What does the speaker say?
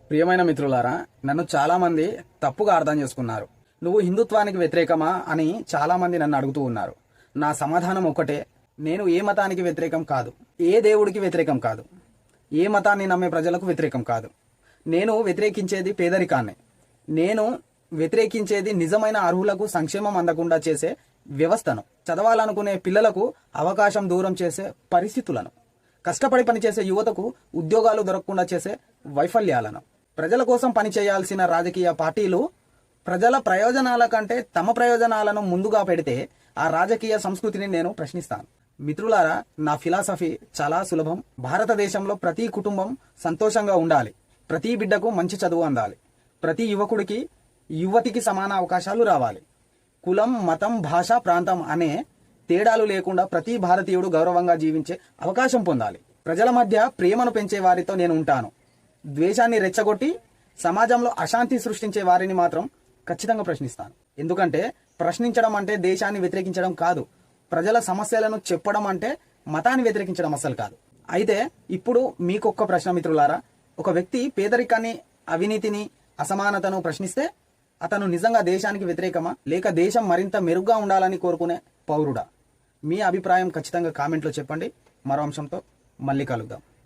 ప్రియమైన మిత్రులారా, నన్ను చాలా మంది తప్పుగా అర్థం చేసుకున్నారు. నువ్వు హిందుత్వానికి వ్యతిరేకమా అని చాలా మంది నన్ను అడుగుతూ ఉన్నారు. నా సమాధానం ఒకటే, నేను ఏ మతానికి వ్యతిరేకం కాదు, ఏ దేవుడికి వ్యతిరేకం కాదు, ఏ మతాన్ని నమ్మే ప్రజలకు వ్యతిరేకం కాదు. నేను వ్యతిరేకించేది పేదరికాన్ని. నేను వ్యతిరేకించేది నిజమైన అర్హులకు సంక్షేమం అందకుండా చేసే వ్యవస్థను, చదవాలనుకునే పిల్లలకు అవకాశం దూరం చేసే పరిస్థితులను, కష్టపడి పనిచేసే యువతకు ఉద్యోగాలు దొరకకుండా చేసే వైఫల్యాలను. ప్రజల కోసం పనిచేయాల్సిన రాజకీయ పార్టీలు ప్రజల ప్రయోజనాల కంటే తమ ప్రయోజనాలను ముందుగా పెడితే ఆ రాజకీయ సంస్కృతిని నేను ప్రశ్నిస్తాను. మిత్రులారా, నా ఫిలాసఫీ చాలా సులభం. భారతదేశంలో ప్రతి కుటుంబం సంతోషంగా ఉండాలి, ప్రతి బిడ్డకు మంచి చదువు అందాలి, ప్రతి యువకుడికి యువతికి సమాన అవకాశాలు రావాలి, కులం మతం భాష ప్రాంతం అనే తేడాలు లేకుండా ప్రతి భారతీయుడు గౌరవంగా జీవించే అవకాశం పొందాలి. ప్రజల మధ్య ప్రేమను పెంచే వారితో నేను ఉంటాను. ద్వేషాన్ని రెచ్చగొట్టి సమాజంలో అశాంతి సృష్టించే వారిని మాత్రం ఖచ్చితంగా ప్రశ్నిస్తాను. ఎందుకంటే ప్రశ్నించడం అంటే దేశాన్ని వ్యతిరేకించడం కాదు, ప్రజల సమస్యలను చెప్పడం అంటే మతాన్ని వ్యతిరేకించడం అస్సలు కాదు. అయితే ఇప్పుడు మీకొక్క ప్రశ్న మిత్రులారా, ఒక వ్యక్తి పేదరికాన్ని, అవినీతిని, అసమానతను ప్రశ్నిస్తే అతను నిజంగా దేశానికి వ్యతిరేకమా, లేక దేశం మరింత మెరుగ్గా ఉండాలని కోరుకునే పౌరుడా? మీ అభిప్రాయం ఖచ్చితంగా కామెంట్లో చెప్పండి. మరో అంశంతో మళ్ళీ కలుద్దాం.